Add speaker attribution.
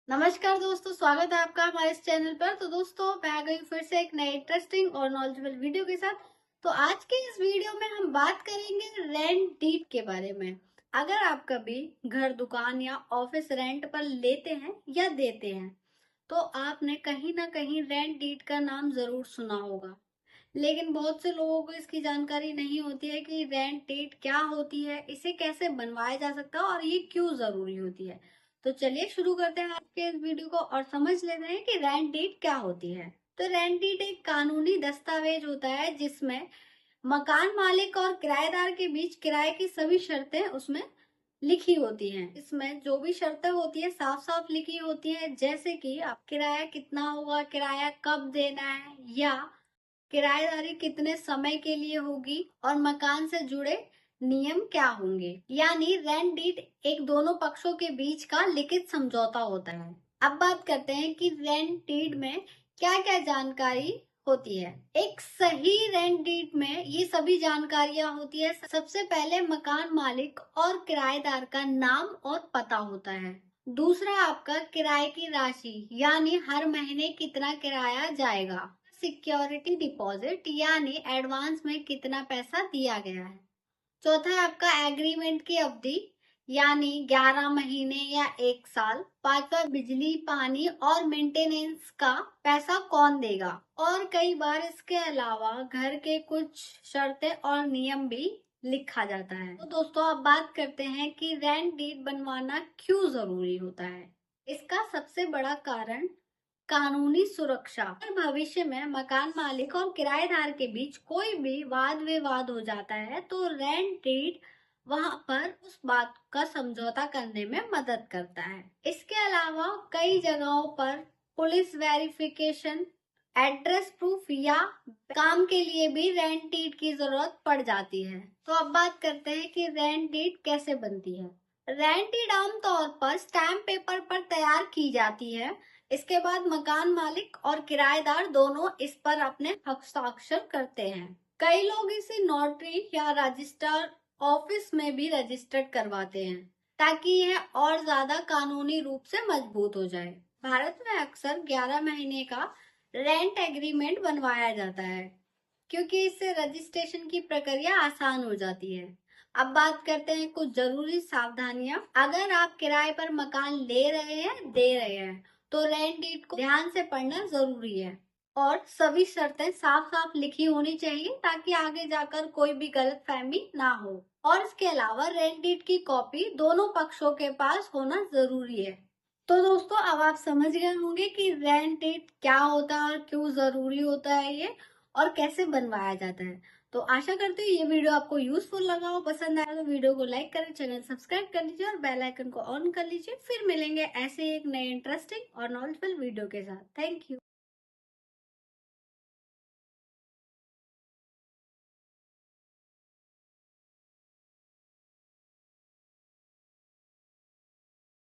Speaker 1: नमस्कार दोस्तों, स्वागत है आपका हमारे इस चैनल पर। तो दोस्तों, मैं आ गई फिर से एक नए इंटरेस्टिंग और नॉलेजेबल वीडियो के साथ। तो आज के इस वीडियो में हम बात करेंगे रेंट डीड के बारे में। अगर आप कभी घर, दुकान या ऑफिस रेंट पर लेते हैं या देते हैं तो आपने कहीं ना कहीं रेंट डीड का नाम जरूर सुना होगा। लेकिन बहुत से लोगों को इसकी जानकारी नहीं होती है कि रेंट डीड क्या होती है, इसे कैसे बनवाया जा सकता है और ये क्यों जरूरी होती है। तो चलिए शुरू करते हैं आज के इस वीडियो को और समझ लेते हैं कि रेंट डीड क्या होती है। तो रेंट डीड एक कानूनी दस्तावेज होता है जिसमें मकान मालिक और किराएदार के बीच किराए की सभी शर्तें उसमें लिखी होती हैं। इसमें जो भी शर्तें होती है साफ साफ लिखी होती है, जैसे कि आप किराया कितना होगा, किराया कब देना है, या किराएदारी कितने समय के लिए होगी और मकान से जुड़े नियम क्या होंगे। यानी रेंट डीड एक दोनों पक्षों के बीच का लिखित समझौता होता है। अब बात करते हैं कि रेंट डीड में क्या क्या जानकारी होती है। एक सही रेंट डीड में ये सभी जानकारियां होती है। सबसे पहले मकान मालिक और किराएदार का नाम और पता होता है। दूसरा आपका किराए की राशि, यानी हर महीने कितना किराया जाएगा। सिक्योरिटी डिपॉजिट, यानी एडवांस में कितना पैसा दिया गया है। चौथा है आपका एग्रीमेंट की अवधि, यानी 11 महीने या 1 साल। पांचवा बिजली, पानी और मेंटेनेंस का पैसा कौन देगा। और कई बार इसके अलावा घर के कुछ शर्तें और नियम भी लिखा जाता है। तो दोस्तों, अब बात करते हैं कि रेंट डीड बनवाना क्यों जरूरी होता है। इसका सबसे बड़ा कारण कानूनी सुरक्षा। अगर भविष्य में मकान मालिक और किराएदार के बीच कोई भी वाद विवाद हो जाता है तो रेंट डीड वहां पर उस बात का समझौता करने में मदद करता है। इसके अलावा कई जगहों पर पुलिस वेरिफिकेशन, एड्रेस प्रूफ या काम के लिए भी रेंट डीड की जरूरत पड़ जाती है। तो अब बात करते हैं कि रेंट डीड कैसे बनती है। रेंट डीड आमतौर पर स्टैम्प पेपर पर तैयार की जाती है। इसके बाद मकान मालिक और किराएदार दोनों इस पर अपने हस्ताक्षर करते हैं। कई लोग इसे नोटरी या रजिस्ट्रार ऑफिस में भी रजिस्टर्ड करवाते हैं ताकि यह और ज्यादा कानूनी रूप से मजबूत हो जाए। भारत में अक्सर 11 महीने का रेंट एग्रीमेंट बनवाया जाता है क्योंकि इससे रजिस्ट्रेशन की प्रक्रिया आसान हो जाती है। अब बात करते हैं कुछ जरूरी सावधानियां। अगर आप किराए पर मकान ले रहे हैं, दे रहे हैं, तो रेंट डीड को ध्यान से पढ़ना जरूरी है और सभी शर्तें साफ साफ लिखी होनी चाहिए ताकि आगे जाकर कोई भी गलतफहमी ना हो। और इसके अलावा रेंट डीड की कॉपी दोनों पक्षों के पास होना जरूरी है। तो दोस्तों, अब आप समझ गए होंगे कि रेंट डीड क्या होता है और क्यों जरूरी होता है ये, और कैसे बनवाया जाता है। तो आशा करती हूँ ये वीडियो आपको यूजफुल लगा हो। पसंद आया तो वीडियो को लाइक करें, चैनल सब्सक्राइब कर लीजिए और बेल आइकन को ऑन कर लीजिए। फिर मिलेंगे ऐसे एक नए इंटरेस्टिंग और नॉलेजेबल वीडियो के साथ। Thank you.